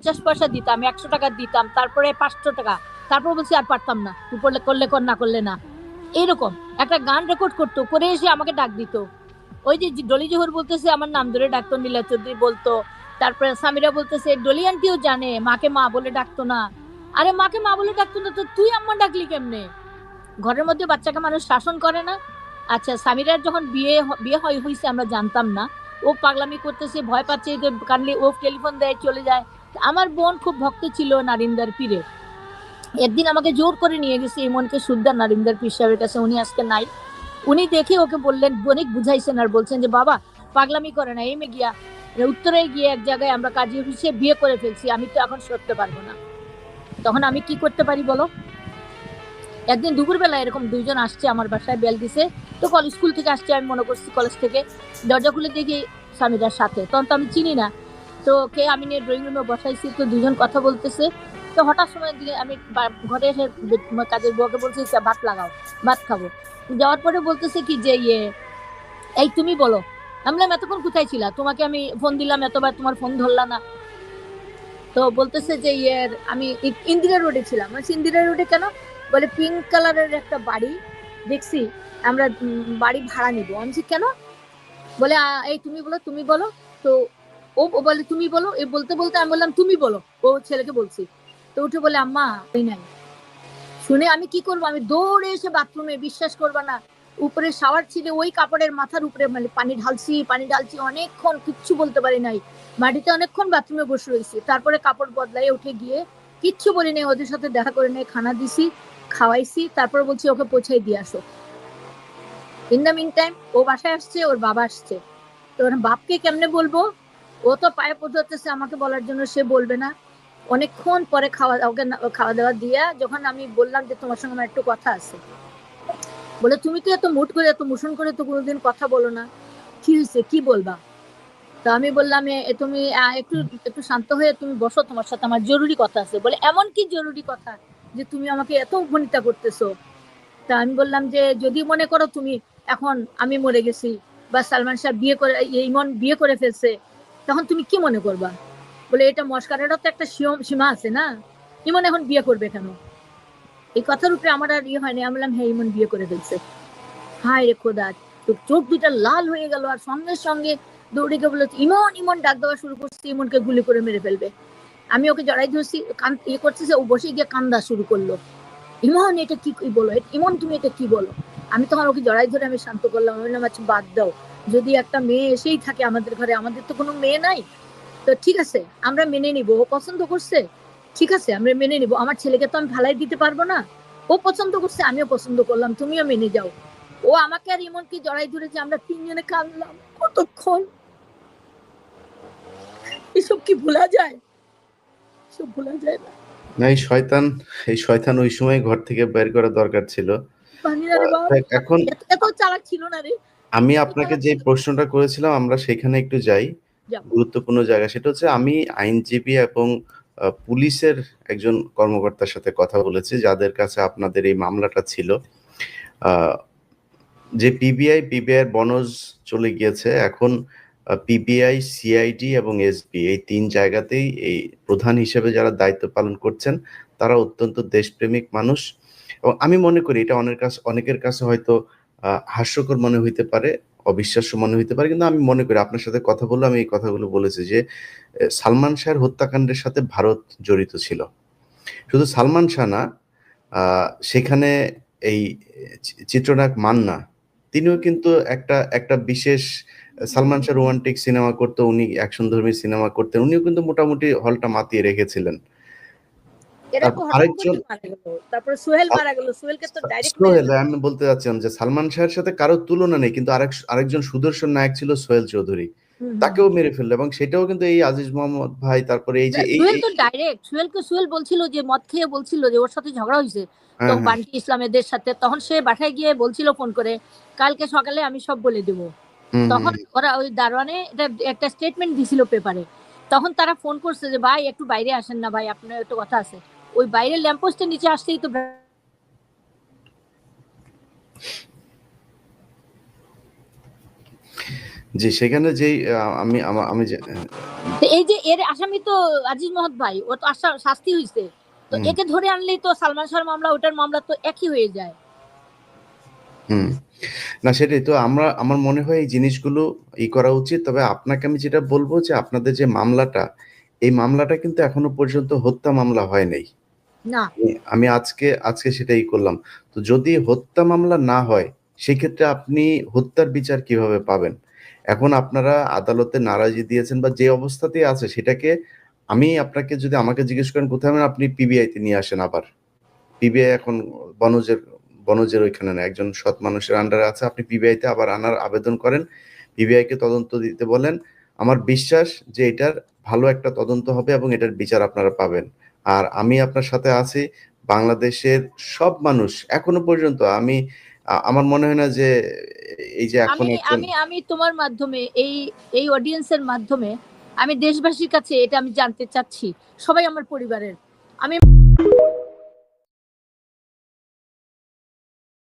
50 পয়সা দিতাম, 100 টাকা দিতাম, তারপরে 500 টাকা, তারপর বলছি আর পারতাম না, তুই করলে কর, না করলে না। এইরকম একটা গান রেকর্ড করতো, করে এসে আমাকে ডাক দিত। ওই যে ডলি জোহর বলতেছে আমার নাম ধরে ডাকতো, নীলা চৌধুরী বলতো, তারপরে সামিরা বলতেছে ডলি আন্টিও জানে মাকে মা বলে ডাকতো না। আরে মাকে মা বলে ডাকতো না তো তুই আম্মা ডাকলি কেমনে? ঘরের মধ্যে বাচ্চাকে মানুষ শাসন করে না? আচ্ছা, সামিরার যখন বিয়ে হয়েছে আমরা জানতাম না, ও পাগলামি করতেছে, ভয় পাচ্ছে, কানলে ও টেলিফোন দেয়, চলে যায়। আমার বোন খুব ভক্ত ছিল নারিন্দার পীরের। একদিন আমাকে জোর করে নিয়ে গেছে ইমনকে সুদ্দা নারিন্দার পীর সাহেবের কাছে, উনি আজকে নাই। উনি দেখে ওকে বললেন, অনেক বুঝাইছেন আর বলছেন যে বাবা পাগলামি করে না, এমে গিয়া উত্তরে গিয়ে এক জায়গায় আমরা কাজী অফিসে বিয়ে করে ফেলছি, আমি তো এখন সরতে পারবো না। তখন আমি কি করতে পারি বলো? একদিন দুপুরবেলা এরকম দুইজন আসছে আমার বাসায়, বেল দিছে, তো স্কুল থেকে আসছে, আমি মনে করছি কলেজ থেকে। দরজা খুলে দেখি স্বামীরার সাথে, তখন তো আমি চিনি না। তো কে আমি নিয়ে ড্রয়িং রুমে বসাইছি, তো দুজন কথা বলতেছে। তো হঠাৎ সময় দিকে আমি ঘরে এসে কাজের বউকে বলছি ভাত লাগাও, ভাত খাবো। যাওয়ার পরে বলতেছে কি যে এই তুমি বলো। আমি বললাম এতক্ষণ কোথায় ছিলা, তোমাকে আমি ফোন দিলাম এতবার, তোমার ফোন ধরলা না। তো বলতেছে যে আমি ইন্দিরা রোডে ছিলাম। ইন্দিরা রোডে কেন? বলে পিঙ্ক কালারের একটা বাড়ি দেখছি, আমরা বাড়ি ভাড়া নিবো। আমি কেন? বলে এই তুমি বলো, তুমি বলো। তো ও বলে তুমি বলো, এই বলতে বলতে আমি বললাম তুমি বলো, ও ছেলেকে বলছি। তো উঠে বলে আম্মা এই নাই। শুনে আমি কি করবো, আমি দৌড়ে এসে বাথরুমে, বিশ্বাস করবা না, উপরে শাওয়ার ছিল, ওই কাপড়ের মাথার উপরে মানে পানি ঢালছি অনেকক্ষণ, কিচ্ছু বলতে পারি নাই। মাটিতে অনেকক্ষণ বাথরুমে বসে রয়েছি, তারপরে কাপড় বদলাই উঠে গিয়ে কিচ্ছু বলি নাই, ওদের সাথে দেখা করে নেই, খানা দিছি, খাওয়াইছি, তারপর বলছি ওকে পৌঁছাই দিয়ে আসো। ইন দ্য মিন টাইম ও বাসায় আসছে, ওর বাবা আসছে। তো বাপকে কেমনে বলবো? ও তো পায়ে পড়তেছে আমাকে বলার জন্য, সে বলবে না। অনেকক্ষণ পরে ওকে খাওয়া দাওয়া দিয়ে যখন আমি বললাম যে তোমার সঙ্গে আমার একটু কথা আছে, বলে তুমি তো এত মুট করে, এত মোশন করে তো কোনোদিন কথা বলো না, কি হয়েছে, কি বলবা? তো আমি বললাম তুমি একটু একটু শান্ত হয়ে তুমি বসো, তোমার সাথে আমার জরুরি কথা আছে। বলে এমন কি জরুরি কথা যে তুমি আমাকে এত উপনীতা করতেছো? তা আমি বললাম যে যদি মনে করো তুমি এখন আমি মরে গেছি, বা সালমান শাহ বিয়ে করে, ইমন বিয়ে করে ফেলছে, তখন তুমি কি মনে করবা? বলে এটা মস্কারেরও তো একটা সীমা আছে না, ইমন এখন বিয়ে করবে কেন? এই কথার উপরে আমার আর হয়নি। আমি বললাম হ্যাঁ ইমন বিয়ে করে ফেলছে। হায় রে খোদা, চোখ দুইটা লাল হয়ে গেল, আর সঙ্গে সঙ্গে দৌড়ে গিয়ে বলে ইমন, ইমন ডাক দেওয়া শুরু করছে, ইমনকে গুলি করে মেরে ফেলবে। আমি ওকে জড়াই ধরছি, করতেছে, ও বসে গিয়ে কান্দা শুরু করলো, ইমন এটা কি বলো, ইমন তুমি এটা কি বলো? আমি তখন ওকে জড়াই ধরে আমি শান্ত করলাম, আমি বললাম আচ্ছা বাদ দাও, যদি একটা মেয়ে এসেই থাকে আমাদের ঘরে, আমাদের তো কোনো মেয়ে নাই, তো ঠিক আছে আমরা মেনে নিব, ও পছন্দ করছে, ঠিক আছে আমরা মেনে নিব, আমার ছেলেকে তো আমি ফালাই দিতে পারবো না, ও পছন্দ করছে, আমিও পছন্দ করলাম, তুমিও মেনে যাও। ও আমাকে আর ইমনকে জড়াই ধরেছে, আমরা তিনজনে কাঁদলাম কতক্ষণ। এসব কি ভোলা যায়? সব ভোলা যায় না। না, এই শয়তান ওই সময় ঘর থেকে বের করা দরকার ছিল। এখন এত চালাক ছিল না রে। আমি আপনাকে যে প্রশ্নটা করেছিলাম আমরা সেখানে একটু যাই, গুরুত্বপূর্ণ জায়গা। সেটা হচ্ছে আমি আইনজীবী এবং পুলিশের একজন কর্মকর্তার সাথে কথা বলেছি যাদের কাছে আপনাদের এই মামলাটা ছিল। যে পিবিআই বনজ চলে গিয়েছে, এখন পিবিআই, সিআইডি এবং এসবি এই 3 জায়গাতেই এই প্রধান হিসেবে যারা দায়িত্ব পালন করছেন তারা অত্যন্ত দেশপ্রেমিক মানুষ। এবং আমি মনে করি এটা অনেকের কাছে হয়তো হাস্যকর মনে হইতে পারে, অবিশ্বাস্য মনে হইতে পারে, কিন্তু আমি মনে করি, আপনার সাথে কথা বললে আমি এই কথাগুলো বলেছি যে সালমান শাহের হত্যাকাণ্ডের সাথে ভারত জড়িত ছিল। শুধু সালমান শাহ না, সেখানে এই চিত্রনায়ক মান্না, তিনিও কিন্তু একটা বিশেষ, সালমান শাহ রোমান্টিক সিনেমা করতো, উনি অ্যাকশন ধর্মী সিনেমা করতেন, উনিও কিন্তু মোটামুটি হলটা মাতিয়ে রেখেছিলেন। আরেকজন সোহেল, আমি বলতে চাচ্ছিলাম যে সালমান শাহের সাথে কারো তুলনা নেই, কিন্তু আরেকজন সুদর্শন নায়ক ছিল সোহেল চৌধুরী, তাকেও মেরে ফেললো। এবং সেটাও কিন্তু এই আজিজ মোহাম্মদ ভাই, তারপরে এই যে সোহেল তো ডাইরেক্ট, সোহেল বলছিল যে মদ খেয়ে বলছিল যে ওর সাথে ঝগড়া হয়েছে তো বান্টি ইসলামেদের সাথে, তখন সে বাসায় গিয়ে বলছিল ফোন করে কালকে সকালে আমি সব বলে দেবো। তখন ওরা ওই দারোয়ানে এটা একটা স্টেটমেন্ট দিছিল পেপারে, তখন তারা ফোন করছে যে ভাই একটু বাইরে আসেন না ভাই, আপনার একটু কথা আছে। ওই বাইরে ল্যাম্পপোস্টের নিচে আসতেই তো জি, সেখানে যেই আমি যে তো এই যে এর আসামি তো আজিজ মহৎ ভাই, ও তো শাস্তি হয়েছে, তো হুম, একে ধরে আনলেই তো সালমান শাহর মামলা ওটার মামলা তো একই হয়ে যায়। হুম। না সেটাই তো আমার মনে হয় এই জিনিসগুলো করা উচিত। তবে আপনাকে আমি যেটা বলব যে আপনাদের যে মামলাটা, এই মামলাটা কিন্তু এখনো পর্যন্ত হত্যা মামলা হয় নাই। না, আমি আজকে সেটাই করলাম। তো যদি হত্যা মামলা না হয়, সেক্ষেত্রে আপনি হত্যার বিচার কিভাবে পাবেন? এখন আপনারা আদালতে নারাজি দিয়েছেন বা যে অবস্থাতেই আছে সেটাকে আমি আপনাকে যদি আমাকে জিজ্ঞেস করেন কোথায় হবেন আপনি পিবিআই তে নিয়ে আসেন আবার। পিবিআই এখন বনজের বনজের ওইখানে না। একজন সৎ মানুষের আন্ডারে আছে। আপনি পিবিআই তে আবার আনার আবেদন করেন। পিবিআই কে তদন্ত দিতে বলেন। আমার বিশ্বাস যে এটার ভালো একটা তদন্ত হবে এবং এটার বিচার আপনারা পাবেন। আর আমি আপনার সাথে আছি। বাংলাদেশের সব মানুষ এখনো পর্যন্ত আমার মনে হয় না যে এই যে এখন আমি একজন আমি আমি তোমার মাধ্যমে এই এই অডিয়েন্সের মাধ্যমে আমি দেশবাসীর কাছে এটা আমি জানতে চাচ্ছি, সবাই আমার পরিবারের, আমি